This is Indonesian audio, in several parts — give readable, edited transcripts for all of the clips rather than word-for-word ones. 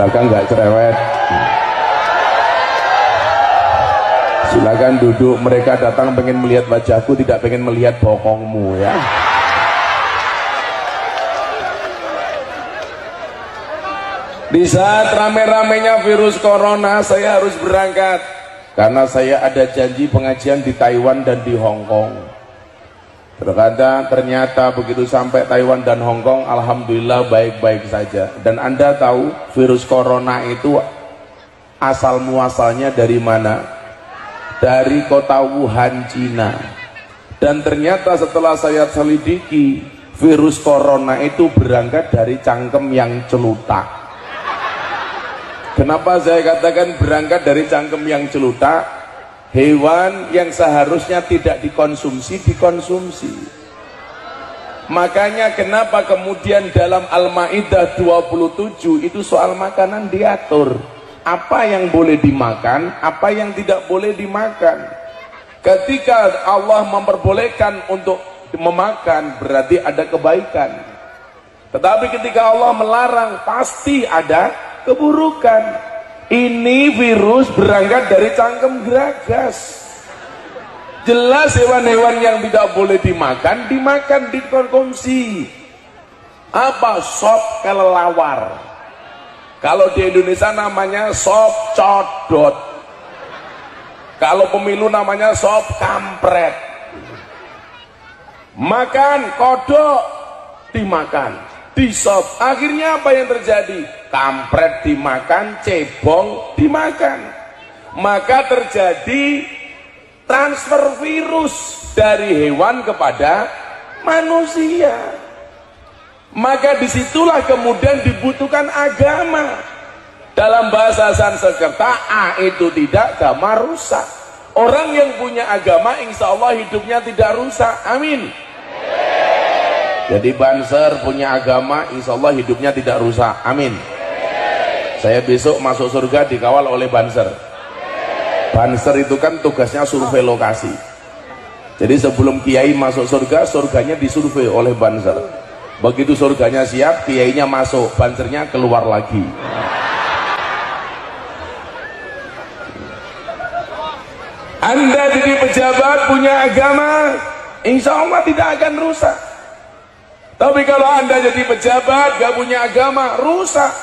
belakang nggak cerewet. Silakan duduk. Mereka datang pengen melihat wajahku, tidak pengen melihat bokongmu ya. Di saat rame-ramenya virus corona, saya harus berangkat karena saya ada janji pengajian di Taiwan dan di Hong Kong. Ternyata begitu sampai Taiwan dan Hong Kong, alhamdulillah baik-baik saja. Dan Anda tahu virus corona itu asal muasalnya dari mana? Dari kota Wuhan, Cina. Dan ternyata setelah saya selidiki, virus corona itu berangkat dari cangkem yang celutak. Kenapa saya katakan berangkat dari cangkem yang celutak? Hewan yang seharusnya tidak dikonsumsi, dikonsumsi. Makanya kenapa kemudian dalam Al-Maidah 27 itu soal makanan diatur. Apa yang boleh dimakan, apa yang tidak boleh dimakan. Ketika Allah memperbolehkan untuk memakan, berarti ada kebaikan. Tetapi ketika Allah melarang, pasti ada keburukan. Ini virus berangkat dari cangkem geragas. Jelas hewan-hewan yang tidak boleh dimakan, dimakan, dikonsumsi. Apa? Sop kelelawar. Kalau di Indonesia namanya sop codot. Kalau pemilu namanya sop kampret. Makan kodok, dimakan, disop. Akhirnya apa yang terjadi? Kampret dimakan, cebong dimakan. Maka terjadi transfer virus dari hewan kepada manusia. Maka disitulah kemudian dibutuhkan agama. Dalam bahasa Sanskerta, A itu tidak, gama rusak. Orang yang punya agama insya Allah hidupnya tidak rusak. Amin. Jadi Banser punya agama insya Allah hidupnya tidak rusak. Amin. Saya besok masuk surga dikawal oleh Banser. Banser itu kan tugasnya survei lokasi. Jadi sebelum kiai masuk surga, surganya disurvei oleh Banser. Begitu surganya siap, kiainya masuk, Bansernya keluar lagi. Anda jadi pejabat punya agama, insya Allah tidak akan rusak. Tapi kalau Anda jadi pejabat gak punya agama, rusak.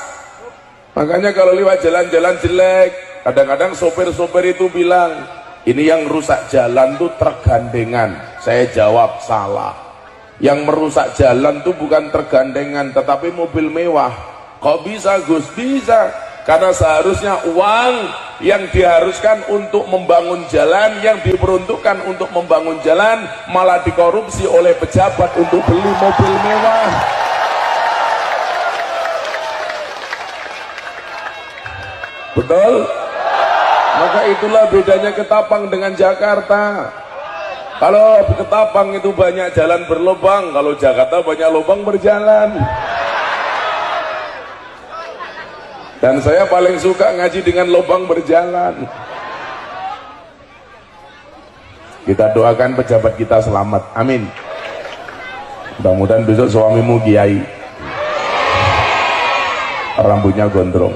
Makanya kalau lewat jalan-jalan jelek, kadang-kadang sopir-sopir itu bilang, ini yang rusak jalan tuh tergandengan. Saya jawab salah. Yang merusak jalan tuh bukan tergandengan, tetapi mobil mewah. Kok bisa Gus? Bisa. Karena seharusnya uang yang diharuskan untuk membangun jalan, yang diperuntukkan untuk membangun jalan, malah dikorupsi oleh pejabat untuk beli mobil mewah. Betul? Maka itulah bedanya Ketapang dengan Jakarta. Kalau Ketapang itu banyak jalan berlubang, kalau Jakarta banyak lubang berjalan. Dan saya paling suka ngaji dengan lubang berjalan. Kita doakan pejabat kita selamat, amin. Mudah-mudahan besok suamimu kiai, rambutnya gondrong.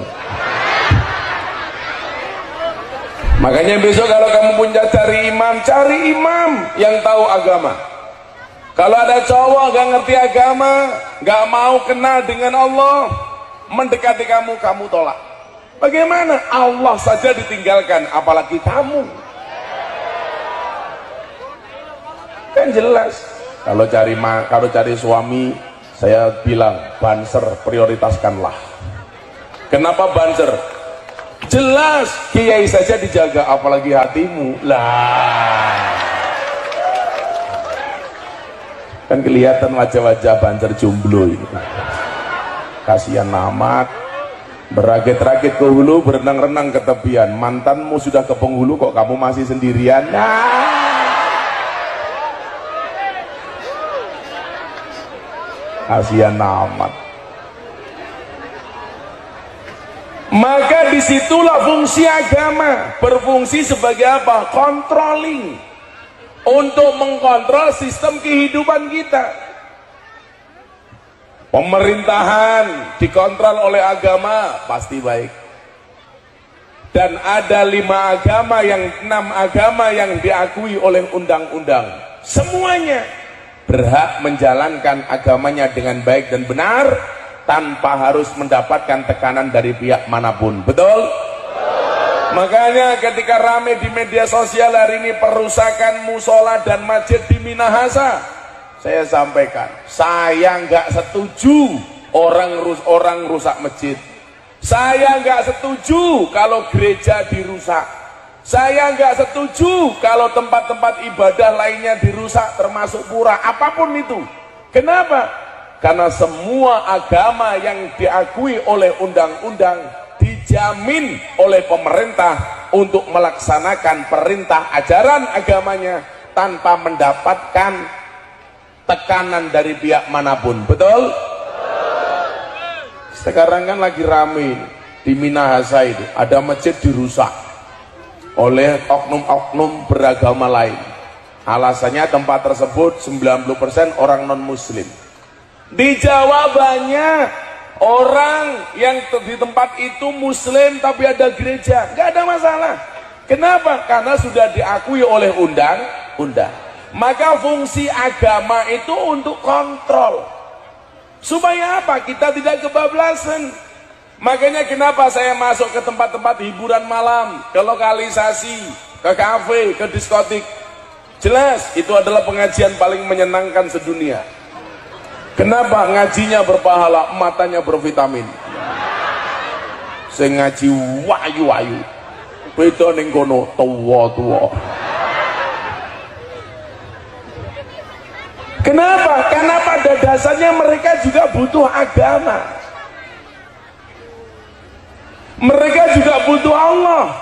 Makanya besok kalau kamu punya cari imam yang tahu agama. Kalau ada cowok gak ngerti agama, gak mau kenal dengan Allah, mendekati kamu, kamu tolak. Bagaimana? Allah saja ditinggalkan, apalagi kamu. Kan jelas. Kalau cari suami, saya bilang Banser prioritaskanlah. Kenapa Banser? Jelas kiai saja dijaga, apalagi hatimu. Lah, kan kelihatan wajah-wajah Banser jomblo ini. Kasihan amat, berakit-rakit ke hulu, berenang-renang ke tepian. Mantanmu sudah ke penghulu, kok kamu masih sendirian? Kasihan amat. Maka disitulah fungsi agama, berfungsi sebagai apa? Controlling, untuk mengkontrol sistem kehidupan kita. Pemerintahan dikontrol oleh agama pasti baik. Dan ada 6 agama yang diakui oleh undang-undang. Semuanya berhak menjalankan agamanya dengan baik dan benar tanpa harus mendapatkan tekanan dari pihak manapun. Betul? Makanya ketika rame di media sosial hari ini perusakan musola dan masjid di Minahasa, saya sampaikan, saya nggak setuju orang rusak masjid. Saya nggak setuju kalau gereja dirusak. Saya nggak setuju kalau tempat-tempat ibadah lainnya dirusak, termasuk pura, apapun itu. Kenapa? Karena semua agama yang diakui oleh undang-undang dijamin oleh pemerintah untuk melaksanakan perintah ajaran agamanya tanpa mendapatkan tekanan dari pihak manapun. Betul? Sekarang kan lagi rame di Minahasa itu, ada masjid dirusak oleh oknum-oknum beragama lain. Alasannya tempat tersebut 90% orang non muslim. Di Jawa banyak orang yang di tempat itu muslim tapi ada gereja, nggak ada masalah. Kenapa? Karena sudah diakui oleh undang-undang. Maka fungsi agama itu untuk kontrol. Supaya apa? Kita tidak kebablasan. Makanya kenapa saya masuk ke tempat-tempat hiburan malam, ke lokalisasi, ke kafe, ke diskotik. Jelas itu adalah pengajian paling menyenangkan sedunia. Kenapa? Ngajinya berpahala, matanya bervitamin. Saya ngaji wayu-wayu. Beda ning kono tuwa-tuwa. Kenapa? Karena pada dasarnya mereka juga butuh agama. Mereka juga butuh Allah.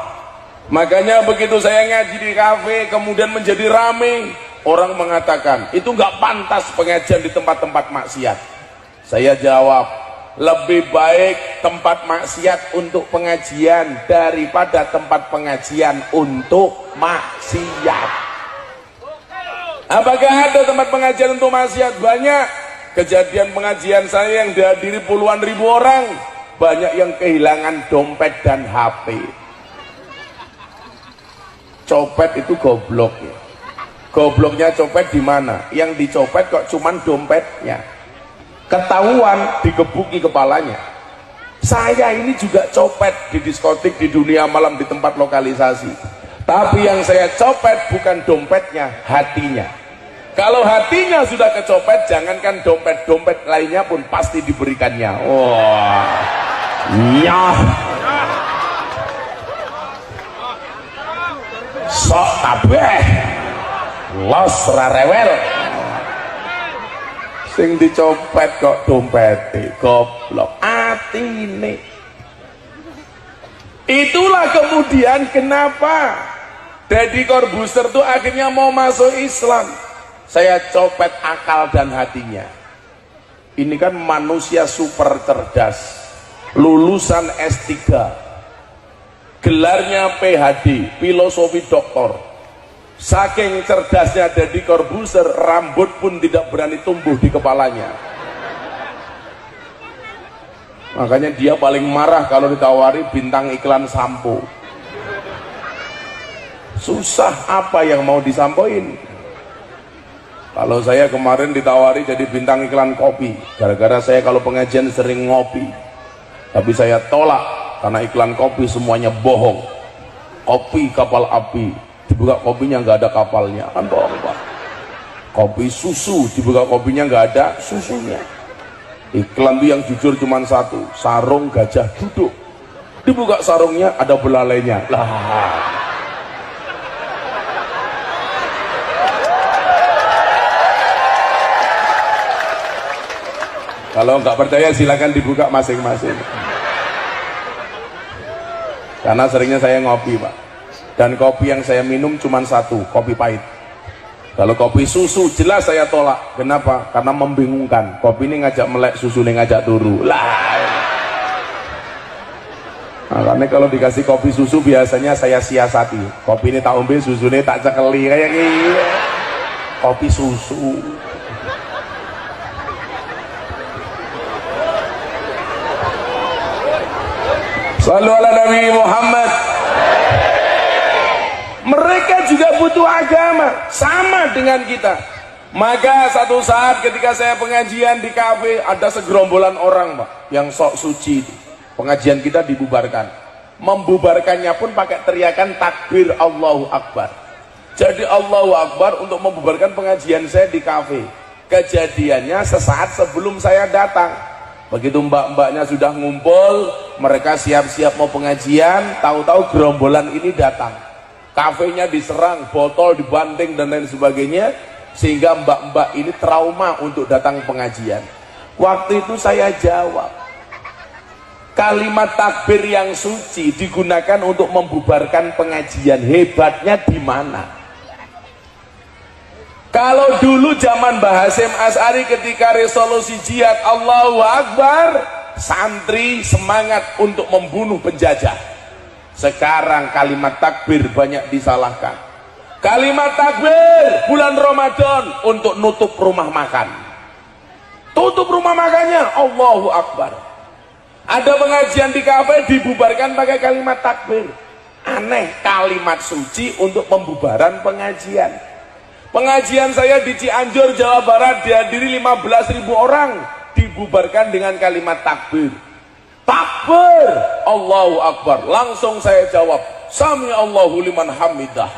Makanya begitu saya ngaji di kafe kemudian menjadi rame, orang mengatakan itu nggak pantas pengajian di tempat-tempat maksiat. Saya jawab, lebih baik tempat maksiat untuk pengajian daripada tempat pengajian untuk maksiat. Apakah ada tempat pengajian untuk maksiat? Banyak. Kejadian pengajian saya yang dihadiri puluhan ribu orang, banyak yang kehilangan dompet dan HP. Copet itu goblok ya. Gobloknya copet di mana? Yang dicopet kok cuman dompetnya. Ketahuan digebuki kepalanya. Saya ini juga copet di diskotik, di dunia malam, di tempat lokalisasi. Tapi yang saya copet bukan dompetnya, hatinya. Kalau hatinya sudah kecopet, jangankan dompet-dompet lainnya pun pasti diberikannya. Wah, iya. Sok tabeh, los rarewel. Sing dicopet kok dompete, goblok. Atine. Itulah kemudian kenapa Deddy Corbuzier tuh akhirnya mau masuk Islam. Saya copet akal dan hatinya. Ini kan manusia super cerdas, lulusan S3, gelarnya PhD, filosofi doktor. Saking cerdasnya Deddy Corbuzier, rambut pun tidak berani tumbuh di kepalanya. Makanya dia paling marah kalau ditawari bintang iklan sampo. Susah apa yang mau disampaikan. Kalau saya kemarin ditawari jadi bintang iklan kopi, gara-gara saya kalau pengajian sering ngopi, tapi saya tolak karena iklan kopi semuanya bohong. Kopi kapal api, dibuka kopinya nggak ada kapalnya, kan bohong Pak. Kopi susu, dibuka kopinya nggak ada susunya. Iklan itu yang jujur cuma satu, sarung gajah duduk, dibuka sarungnya ada belalainya lah. Kalau nggak percaya silakan dibuka masing-masing. Karena seringnya saya ngopi Pak, dan kopi yang saya minum cuma satu, kopi pahit. Kalau kopi susu jelas saya tolak. Kenapa? Karena membingungkan. Kopi ini ngajak melek, susu ini ngajak turu lah. Makanya kalau dikasih kopi susu biasanya saya siasati. Kopi ini tak ombe, susu ini tak cekeli kayak gini. Kopi susu. Shallu ala Nabi Muhammad. Mereka juga butuh agama sama dengan kita. Maka satu saat ketika saya pengajian di kafe, ada segerombolan orang Pak yang sok suci. Pengajian kita dibubarkan. Membubarkannya pun pakai teriakan takbir Allahu Akbar. Jadi Allahu Akbar untuk membubarkan pengajian saya di kafe. Kejadiannya sesaat sebelum saya datang. Begitu mbak-mbaknya sudah ngumpul, mereka siap-siap mau pengajian, tahu-tahu gerombolan ini datang. Kafenya diserang, botol dibanting dan lain sebagainya, sehingga mbak-mbak ini trauma untuk datang pengajian. Waktu itu saya jawab, kalimat takbir yang suci digunakan untuk membubarkan pengajian. Hebatnya di mana? Kalau dulu zaman Mbah Hasyim Asy'ari ketika resolusi jihad Allahu Akbar, santri semangat untuk membunuh penjajah. Sekarang kalimat takbir banyak disalahkan. Kalimat takbir bulan Ramadan untuk nutup rumah makan. Tutup rumah makannya Allahu Akbar. Ada pengajian di kafe dibubarkan pakai kalimat takbir. Aneh, kalimat suci untuk pembubaran pengajian. Pengajian saya di Cianjur, Jawa Barat dihadiri 15.000 orang, dibubarkan dengan kalimat takbir. Takbir Allahu Akbar. Langsung saya jawab, Sami Allahu liman hamidah.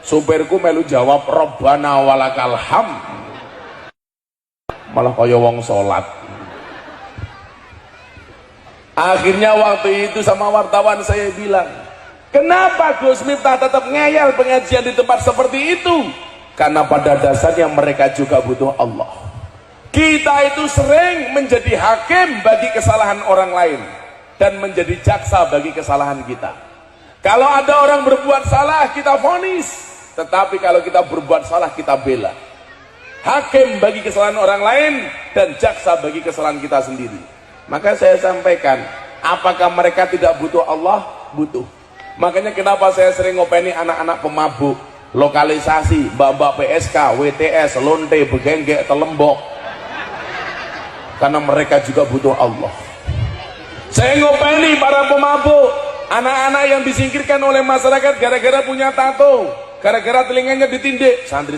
Supirku melu jawab, Rabbana walakal hamd. Malah kaya wong salat. Akhirnya waktu itu sama wartawan saya bilang, kenapa Gus Miftah tetap ngeyel pengajian di tempat seperti itu? Karena pada dasarnya mereka juga butuh Allah. Kita itu sering menjadi hakim bagi kesalahan orang lain dan menjadi jaksa bagi kesalahan kita. Kalau ada orang berbuat salah, kita vonis. Tetapi kalau kita berbuat salah, kita bela. Hakim bagi kesalahan orang lain dan jaksa bagi kesalahan kita sendiri. Maka saya sampaikan, apakah mereka tidak butuh Allah? Butuh. Makanya kenapa saya sering ngopeni anak-anak pemabuk, lokalisasi, mbak-mbak PSK, WTS, lonte, begenggek, telembok. Karena mereka juga butuh Allah. Saya ngopeni para pemabuk, anak-anak yang disingkirkan oleh masyarakat gara-gara punya tato, gara-gara telinganya ditindik. Santri saya